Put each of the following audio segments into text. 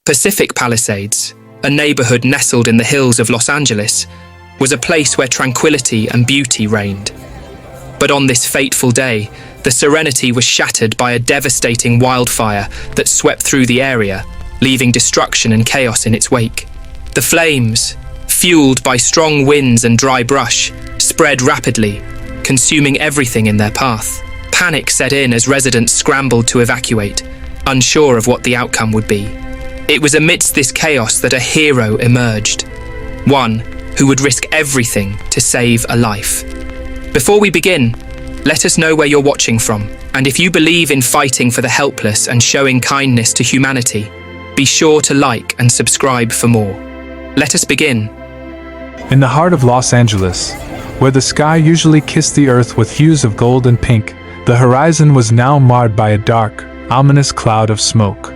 Pacific Palisades, a neighborhood nestled in the hills of Los Angeles, was a place where tranquility and beauty reigned. But on this fateful day, the serenity was shattered by a devastating wildfire that swept through the area, leaving destruction and chaos in its wake. The flames, fueled by strong winds and dry brush, spread rapidly, consuming everything in their path. Panic set in as residents scrambled to evacuate, unsure of what the outcome would be. It was amidst this chaos that a hero emerged, one who would risk everything to save a life. Before we begin, let us know where you're watching from, and if you believe in fighting for the helpless and showing kindness to humanity, be sure to like and subscribe for more. Let us begin. In the heart of Los Angeles, where the sky usually kissed the earth with hues of gold and pink, the horizon was now marred by a dark, ominous cloud of smoke.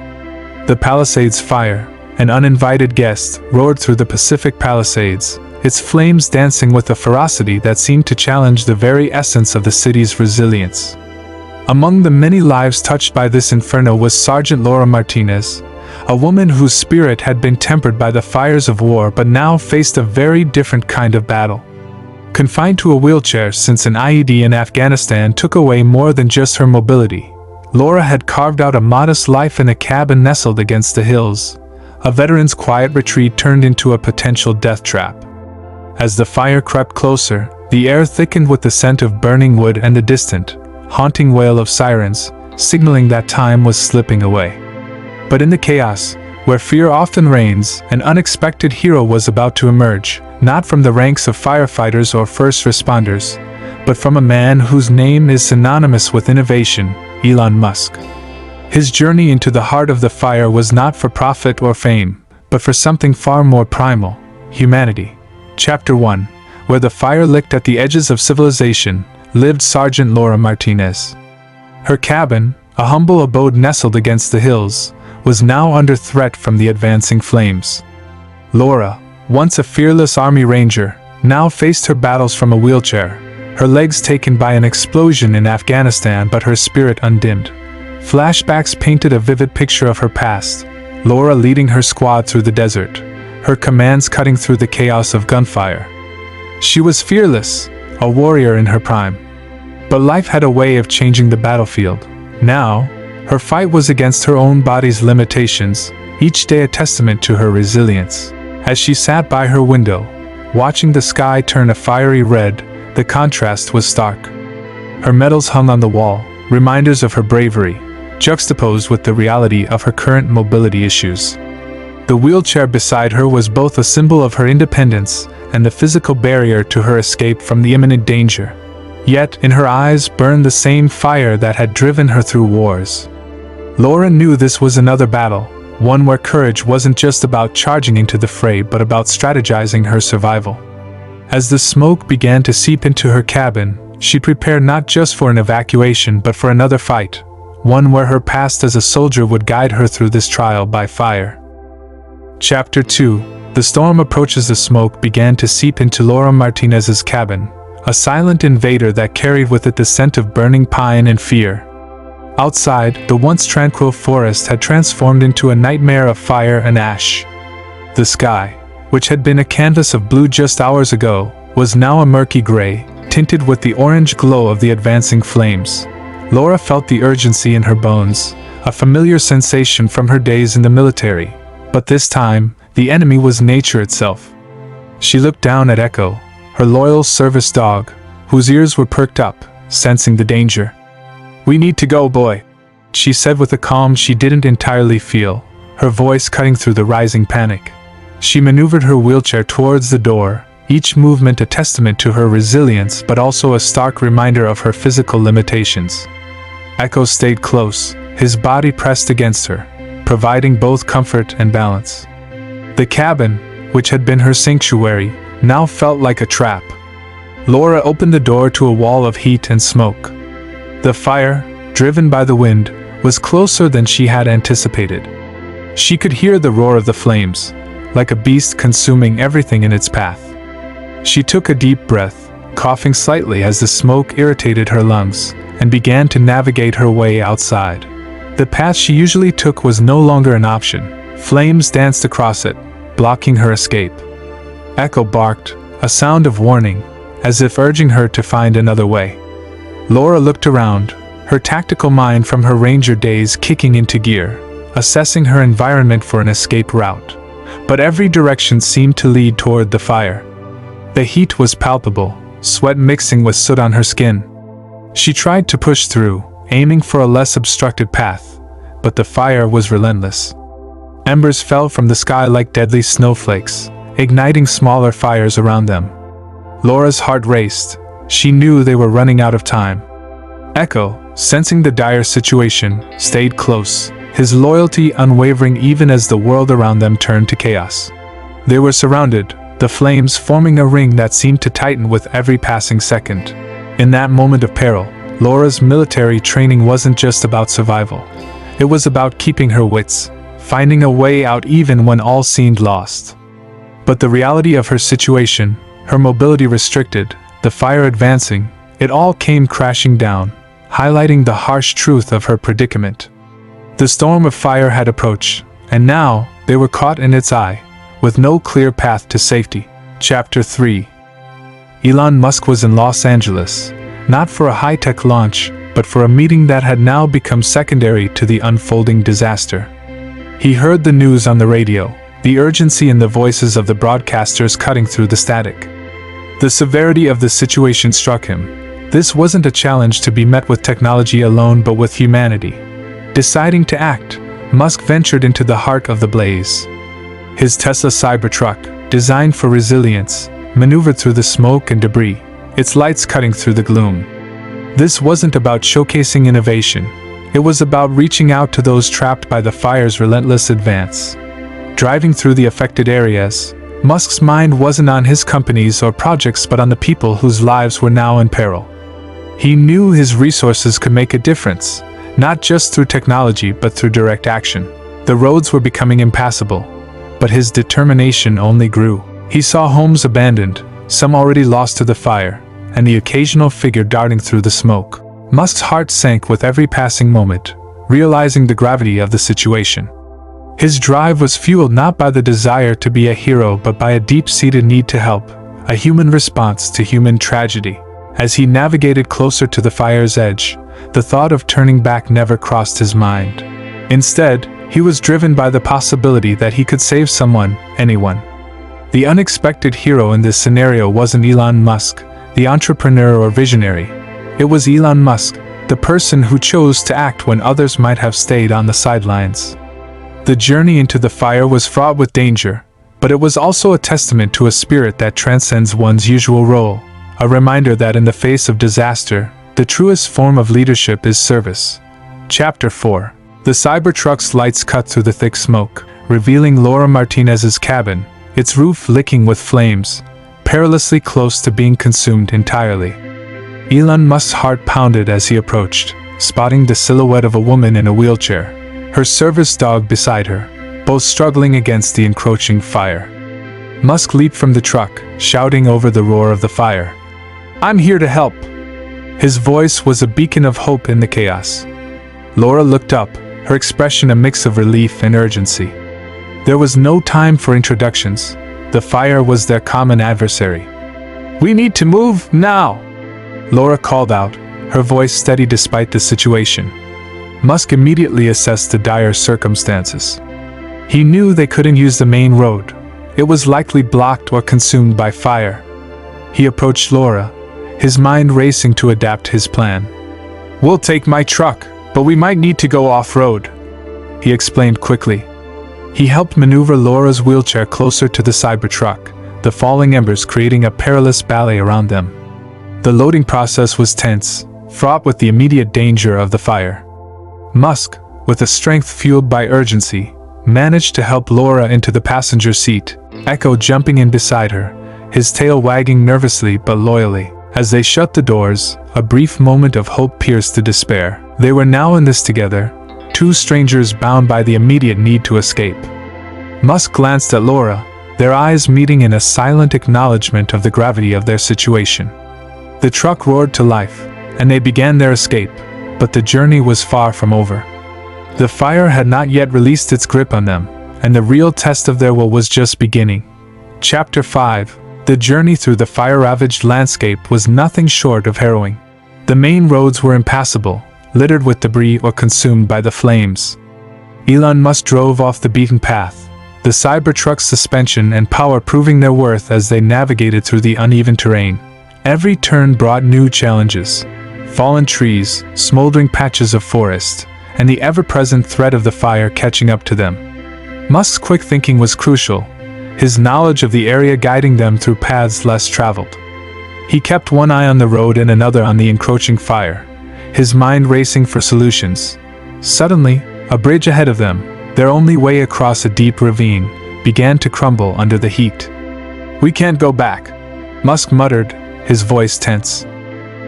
The Palisades Fire, an uninvited guest, roared through the Pacific Palisades, its flames dancing with a ferocity that seemed to challenge the very essence of the city's resilience. Among the many lives touched by this inferno was Sergeant Laura Martinez, a woman whose spirit had been tempered by the fires of war but now faced a very different kind of battle. Confined to a wheelchair since an IED in Afghanistan took away more than just her mobility, Laura had carved out a modest life in a cabin nestled against the hills. A veteran's quiet retreat turned into a potential death trap. As the fire crept closer, the air thickened with the scent of burning wood and the distant, haunting wail of sirens, signaling that time was slipping away. But in the chaos, where fear often reigns, an unexpected hero was about to emerge, not from the ranks of firefighters or first responders, but from a man whose name is synonymous with innovation, Elon Musk. His journey into the heart of the fire was not for profit or fame, but for something far more primal: humanity. Chapter 1, where the fire licked at the edges of civilization, lived Sergeant Laura Martinez. Her cabin, a humble abode nestled against the hills, was now under threat from the advancing flames. Laura, once a fearless Army Ranger, now faced her battles from a wheelchair, her legs taken by an explosion in Afghanistan but her spirit undimmed. Flashbacks painted a vivid picture of her past, Laura leading her squad through the desert, her commands cutting through the chaos of gunfire. She was fearless, a warrior in her prime. But life had a way of changing the battlefield. Now, her fight was against her own body's limitations, each day a testament to her resilience. As she sat by her window, watching the sky turn a fiery red, the contrast was stark. Her medals hung on the wall, reminders of her bravery, juxtaposed with the reality of her current mobility issues. The wheelchair beside her was both a symbol of her independence and the physical barrier to her escape from the imminent danger. Yet, in her eyes burned the same fire that had driven her through wars. Laura knew this was another battle, one where courage wasn't just about charging into the fray but about strategizing her survival. As the smoke began to seep into her cabin, she prepared not just for an evacuation but for another fight, one where her past as a soldier would guide her through this trial by fire. Chapter 2, the storm approaches. The smoke began to seep into Laura Martinez's cabin, a silent invader that carried with it the scent of burning pine and fear. Outside, the once tranquil forest had transformed into a nightmare of fire and ash. The sky, which had been a canvas of blue just hours ago, was now a murky gray, tinted with the orange glow of the advancing flames. Laura felt the urgency in her bones, a familiar sensation from her days in the military. But this time, the enemy was nature itself. She looked down at Echo, her loyal service dog, whose ears were perked up, sensing the danger. "We need to go, boy," she said with a calm she didn't entirely feel, her voice cutting through the rising panic. She maneuvered her wheelchair towards the door, each movement a testament to her resilience but also a stark reminder of her physical limitations. Echo stayed close, his body pressed against her, providing both comfort and balance. The cabin, which had been her sanctuary, now felt like a trap. Laura opened the door to a wall of heat and smoke. The fire, driven by the wind, was closer than she had anticipated. She could hear the roar of the flames, like a beast consuming everything in its path. She took a deep breath, coughing slightly as the smoke irritated her lungs, and began to navigate her way outside. The path she usually took was no longer an option. Flames danced across it, blocking her escape. Echo barked, a sound of warning, as if urging her to find another way. Laura looked around, her tactical mind from her ranger days kicking into gear, assessing her environment for an escape route. But every direction seemed to lead toward the fire. The heat was palpable, sweat mixing with soot on her skin. She tried to push through, aiming for a less obstructed path, but the fire was relentless. Embers fell from the sky like deadly snowflakes, igniting smaller fires around them. Laura's heart raced. She knew they were running out of time. Echo, sensing the dire situation, stayed close, his loyalty unwavering even as the world around them turned to chaos. They were surrounded, the flames forming a ring that seemed to tighten with every passing second. In that moment of peril, Laura's military training wasn't just about survival. It was about keeping her wits, finding a way out even when all seemed lost. But the reality of her situation, her mobility restricted, the fire advancing, it all came crashing down, highlighting the harsh truth of her predicament. The storm of fire had approached, and now they were caught in its eye, with no clear path to safety. Chapter 3. Elon Musk was in Los Angeles, not for a high-tech launch, but for a meeting that had now become secondary to the unfolding disaster. He heard the news on the radio, the urgency in the voices of the broadcasters cutting through the static. The severity of the situation struck him. This wasn't a challenge to be met with technology alone but with humanity. Deciding to act, Musk ventured into the heart of the blaze. His Tesla Cybertruck, designed for resilience, maneuvered through the smoke and debris, its lights cutting through the gloom. This wasn't about showcasing innovation. It was about reaching out to those trapped by the fire's relentless advance. Driving through the affected areas, Musk's mind wasn't on his companies or projects but on the people whose lives were now in peril. He knew his resources could make a difference, not just through technology but through direct action. The roads were becoming impassable, but his determination only grew. He saw homes abandoned, some already lost to the fire, and the occasional figure darting through the smoke. Musk's heart sank with every passing moment, realizing the gravity of the situation. His drive was fueled not by the desire to be a hero but by a deep-seated need to help, a human response to human tragedy. As he navigated closer to the fire's edge, the thought of turning back never crossed his mind. Instead, he was driven by the possibility that he could save someone, anyone. The unexpected hero in this scenario wasn't Elon Musk, the entrepreneur or visionary. It was Elon Musk, the person who chose to act when others might have stayed on the sidelines. The journey into the fire was fraught with danger, but it was also a testament to a spirit that transcends one's usual role, a reminder that in the face of disaster, the truest form of leadership is service. Chapter 4. The Cybertruck's lights cut through the thick smoke, revealing Laura Martinez's cabin, its roof licking with flames, perilously close to being consumed entirely. Elon Musk's heart pounded as he approached, spotting the silhouette of a woman in a wheelchair, her service dog beside her, both struggling against the encroaching fire. Musk leaped from the truck, shouting over the roar of the fire, "I'm here to help!" His voice was a beacon of hope in the chaos. Laura looked up, her expression a mix of relief and urgency. There was no time for introductions. The fire was their common adversary. "We need to move, now!" Laura called out, her voice steady despite the situation. Musk immediately assessed the dire circumstances. He knew they couldn't use the main road. It was likely blocked or consumed by fire. He approached Laura, his mind racing to adapt his plan. "We'll take my truck, but we might need to go off-road," he explained quickly. He helped maneuver Laura's wheelchair closer to the Cybertruck, the falling embers creating a perilous ballet around them. The loading process was tense, fraught with the immediate danger of the fire. Musk, with a strength fueled by urgency, managed to help Laura into the passenger seat, Echo jumping in beside her, his tail wagging nervously but loyally. As they shut the doors, a brief moment of hope pierced the despair. They were now in this together, two strangers bound by the immediate need to escape. Musk glanced at Laura, their eyes meeting in a silent acknowledgement of the gravity of their situation. The truck roared to life, and they began their escape, but the journey was far from over. The fire had not yet released its grip on them, and the real test of their will was just beginning. Chapter 5. The journey through the fire-ravaged landscape was nothing short of harrowing. The main roads were impassable, littered with debris or consumed by the flames. Elon Musk drove off the beaten path, the Cybertruck's suspension and power proving their worth as they navigated through the uneven terrain. Every turn brought new challenges: fallen trees, smoldering patches of forest, and the ever-present threat of the fire catching up to them. Musk's quick thinking was crucial, his knowledge of the area guiding them through paths less traveled. He kept one eye on the road and another on the encroaching fire, his mind racing for solutions. Suddenly, a bridge ahead of them, their only way across a deep ravine, began to crumble under the heat. "We can't go back," Musk muttered, his voice tense.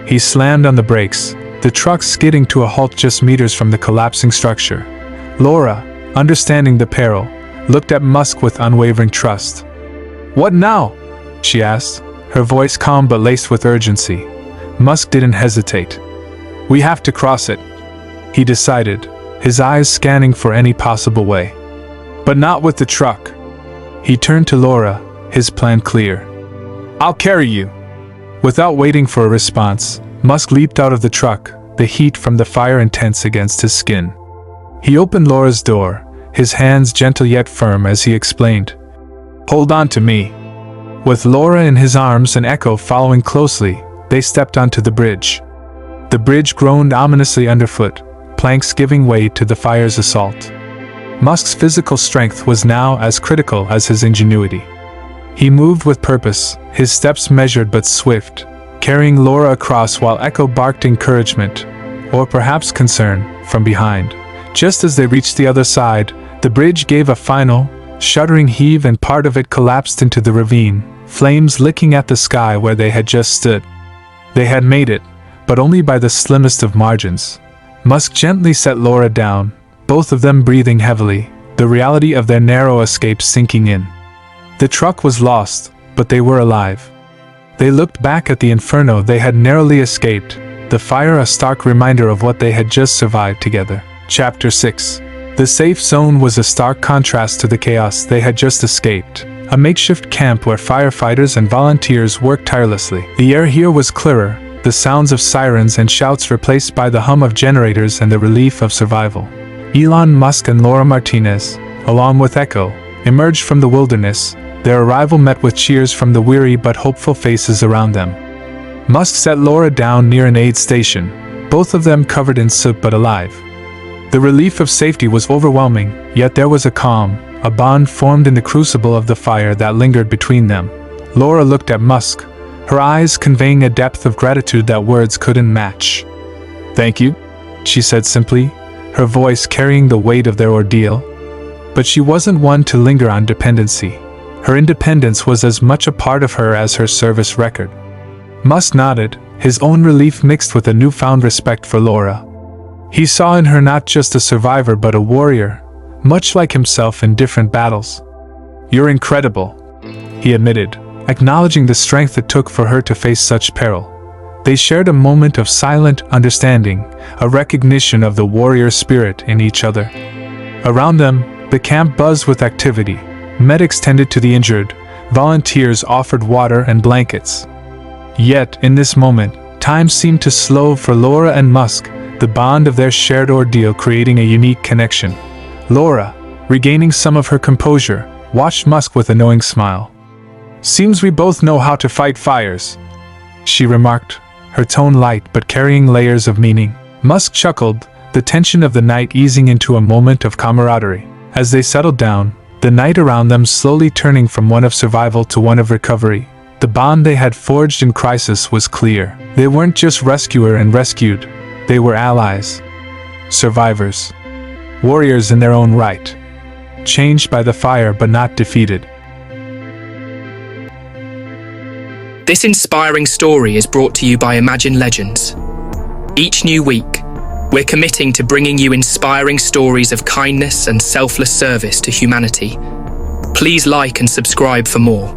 He slammed on the brakes, the truck skidding to a halt just meters from the collapsing structure. Laura, understanding the peril, looked at Musk with unwavering trust. "What now?" she asked, her voice calm but laced with urgency. Musk didn't hesitate. "We have to cross it," he decided, his eyes scanning for any possible way. "But not with the truck." He turned to Laura, his plan clear. "I'll carry you." Without waiting for a response, Musk leaped out of the truck, the heat from the fire intense against his skin. He opened Laura's door, his hands gentle yet firm as he explained, "Hold on to me." With Laura in his arms and Echo following closely, they stepped onto the bridge. The bridge groaned ominously underfoot, planks giving way to the fire's assault. Musk's physical strength was now as critical as his ingenuity. He moved with purpose, his steps measured but swift, carrying Laura across while Echo barked encouragement, or perhaps concern, from behind. Just as they reached the other side, the bridge gave a final, shuddering heave and part of it collapsed into the ravine, flames licking at the sky where they had just stood. They had made it, but only by the slimmest of margins. Musk gently set Laura down, both of them breathing heavily, the reality of their narrow escape sinking in. The truck was lost, but they were alive. They looked back at the Inferno they had narrowly escaped, the fire a stark reminder of what they had just survived together. Chapter 6. The safe zone was a stark contrast to the chaos they had just escaped, a makeshift camp where firefighters and volunteers worked tirelessly. The air here was clearer, the sounds of sirens and shouts replaced by the hum of generators and the relief of survival. Elon Musk and Laura Martinez, along with Echo, emerged from the wilderness, their arrival met with cheers from the weary but hopeful faces around them. Musk set Laura down near an aid station, both of them covered in soot but alive. The relief of safety was overwhelming, yet there was a calm, a bond formed in the crucible of the fire that lingered between them. Laura looked at Musk, her eyes conveying a depth of gratitude that words couldn't match. "Thank you," she said simply, her voice carrying the weight of their ordeal. But she wasn't one to linger on dependency. Her independence was as much a part of her as her service record. Musk nodded, his own relief mixed with a newfound respect for Laura. He saw in her not just a survivor but a warrior, much like himself in different battles. "You're incredible," he admitted, acknowledging the strength it took for her to face such peril. They shared a moment of silent understanding, a recognition of the warrior spirit in each other. Around them, the camp buzzed with activity. Medics tended to the injured, volunteers offered water and blankets. Yet, in this moment, time seemed to slow for Laura and Musk, the bond of their shared ordeal creating a unique connection. Laura, regaining some of her composure, watched Musk with a knowing smile. "Seems we both know how to fight fires," she remarked, her tone light but carrying layers of meaning. Musk chuckled, the tension of the night easing into a moment of camaraderie. As they settled down, the night around them slowly turning from one of survival to one of recovery, the bond they had forged in crisis was clear. They weren't just rescuer and rescued, they were allies. Survivors. Warriors in their own right. Changed by the fire but not defeated. This inspiring story is brought to you by Imagine Legends. Each new week, we're committing to bringing you inspiring stories of kindness and selfless service to humanity. Please like and subscribe for more.